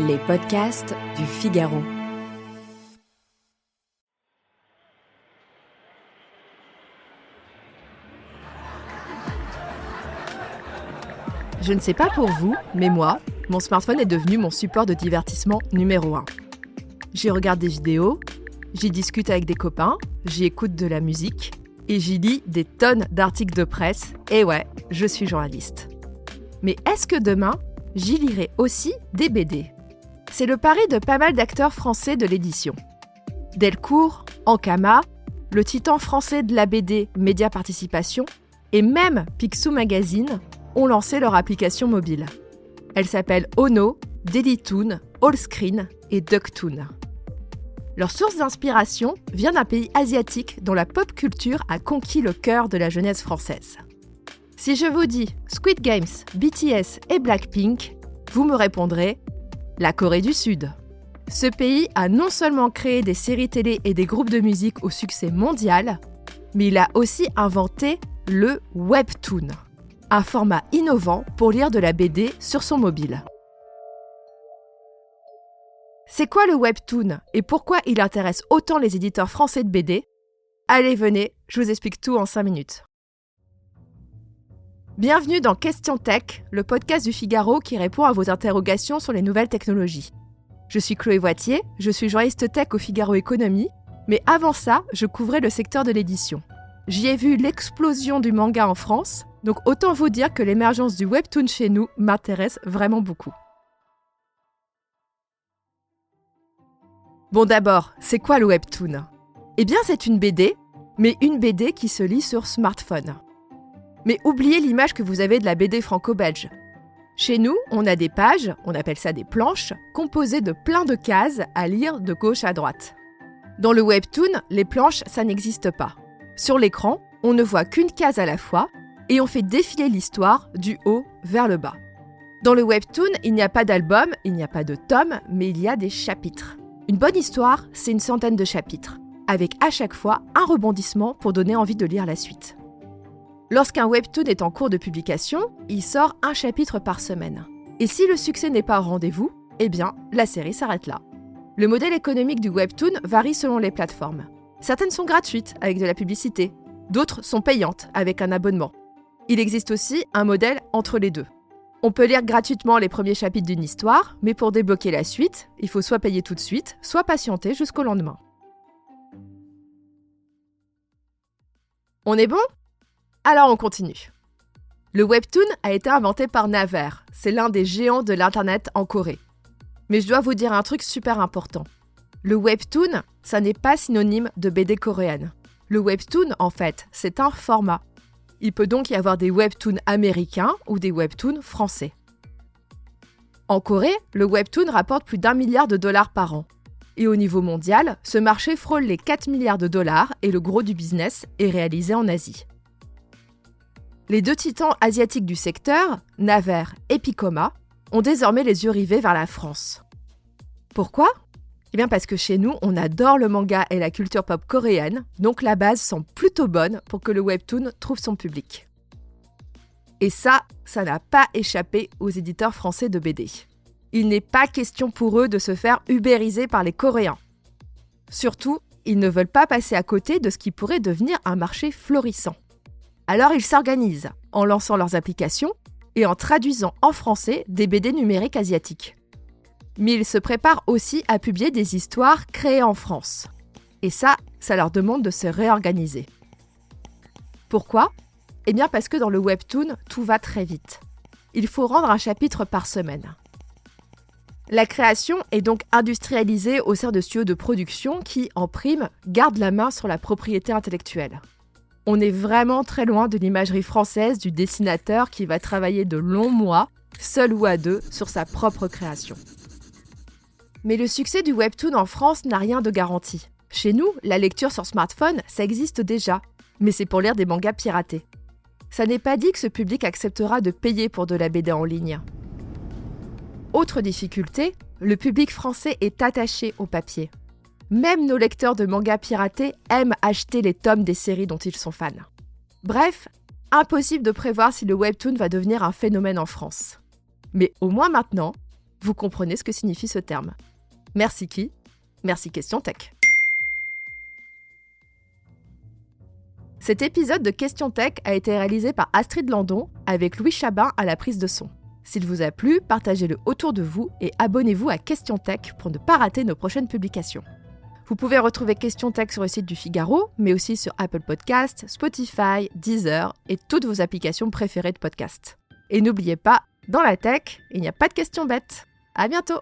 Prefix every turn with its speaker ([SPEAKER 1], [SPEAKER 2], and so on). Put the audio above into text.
[SPEAKER 1] Les podcasts du Figaro. Je ne sais pas pour vous, mais moi, mon smartphone est devenu mon support de divertissement numéro 1. J'y regarde des vidéos, j'y discute avec des copains, j'y écoute de la musique et j'y lis des tonnes d'articles de presse. Et ouais, je suis journaliste. Mais est-ce que demain, j'y lirai aussi des BD ? C'est le pari de pas mal d'acteurs français de l'édition. Delcourt, Ankama, le titan français de la BD Média Participation et même Picsou Magazine ont lancé leur application mobile. Elle s'appelle Ono, Dailytoon, Allscreen et Ducktoon. Leur source d'inspiration vient d'un pays asiatique dont la pop culture a conquis le cœur de la jeunesse française. Si je vous dis Squid Games, BTS et Blackpink, vous me répondrez la Corée du Sud. Ce pays a non seulement créé des séries télé et des groupes de musique au succès mondial, mais il a aussi inventé le Webtoon, un format innovant pour lire de la BD sur son mobile. C'est quoi le Webtoon et pourquoi il intéresse autant les éditeurs français de BD ? Allez, venez, je vous explique tout en 5 minutes. Bienvenue dans Question Tech, le podcast du Figaro qui répond à vos interrogations sur les nouvelles technologies. Je suis Chloé Voitier, je suis journaliste tech au Figaro Économie, mais avant ça, je couvrais le secteur de l'édition. J'y ai vu l'explosion du manga en France, donc autant vous dire que l'émergence du Webtoon chez nous m'intéresse vraiment beaucoup. Bon d'abord, c'est quoi le Webtoon ? Eh bien c'est une BD, mais une BD qui se lit sur smartphone. Mais oubliez l'image que vous avez de la BD franco-belge. Chez nous, on a des pages, on appelle ça des planches, composées de plein de cases à lire de gauche à droite. Dans le Webtoon, les planches, ça n'existe pas. Sur l'écran, on ne voit qu'une case à la fois et on fait défiler l'histoire du haut vers le bas. Dans le Webtoon, il n'y a pas d'album, il n'y a pas de tome, mais il y a des chapitres. Une bonne histoire, c'est une centaine de chapitres, avec à chaque fois un rebondissement pour donner envie de lire la suite. Lorsqu'un webtoon est en cours de publication, il sort un chapitre par semaine. Et si le succès n'est pas au rendez-vous, eh bien, la série s'arrête là. Le modèle économique du webtoon varie selon les plateformes. Certaines sont gratuites, avec de la publicité. D'autres sont payantes, avec un abonnement. Il existe aussi un modèle entre les deux. On peut lire gratuitement les premiers chapitres d'une histoire, mais pour débloquer la suite, il faut soit payer tout de suite, soit patienter jusqu'au lendemain. On est bon ? Alors on continue. Le Webtoon a été inventé par Naver, c'est l'un des géants de l'Internet en Corée. Mais je dois vous dire un truc super important. Le Webtoon, ça n'est pas synonyme de BD coréenne. Le Webtoon, en fait, c'est un format. Il peut donc y avoir des Webtoons américains ou des Webtoons français. En Corée, le Webtoon rapporte plus d'1 milliard de dollars par an. Et au niveau mondial, ce marché frôle les 4 milliards de dollars et le gros du business est réalisé en Asie. Les deux titans asiatiques du secteur, Naver et Piccoma, ont désormais les yeux rivés vers la France. Pourquoi ? Eh bien parce que chez nous, on adore le manga et la culture pop coréenne, donc la base semble plutôt bonne pour que le webtoon trouve son public. Et ça n'a pas échappé aux éditeurs français de BD. Il n'est pas question pour eux de se faire ubériser par les Coréens. Surtout, ils ne veulent pas passer à côté de ce qui pourrait devenir un marché florissant. Alors ils s'organisent en lançant leurs applications et en traduisant en français des BD numériques asiatiques. Mais ils se préparent aussi à publier des histoires créées en France. Et ça leur demande de se réorganiser. Pourquoi ? Eh bien parce que dans le webtoon, tout va très vite. Il faut rendre un chapitre par semaine. La création est donc industrialisée au sein de studios de production qui, en prime, gardent la main sur la propriété intellectuelle. On est vraiment très loin de l'imagerie française du dessinateur qui va travailler de longs mois, seul ou à deux, sur sa propre création. Mais le succès du webtoon en France n'a rien de garanti. Chez nous, la lecture sur smartphone, ça existe déjà, mais c'est pour lire des mangas piratés. Ça n'est pas dit que ce public acceptera de payer pour de la BD en ligne. Autre difficulté, le public français est attaché au papier. Même nos lecteurs de mangas piratés aiment acheter les tomes des séries dont ils sont fans. Bref, impossible de prévoir si le webtoon va devenir un phénomène en France. Mais au moins maintenant, vous comprenez ce que signifie ce terme. Merci qui ? Merci Question Tech. Cet épisode de Question Tech a été réalisé par Astrid Landon avec Louis Chabin à la prise de son. S'il vous a plu, partagez-le autour de vous et abonnez-vous à Question Tech pour ne pas rater nos prochaines publications. Vous pouvez retrouver Question Tech sur le site du Figaro, mais aussi sur Apple Podcasts, Spotify, Deezer et toutes vos applications préférées de podcast. Et n'oubliez pas, dans la tech, il n'y a pas de questions bêtes. À bientôt!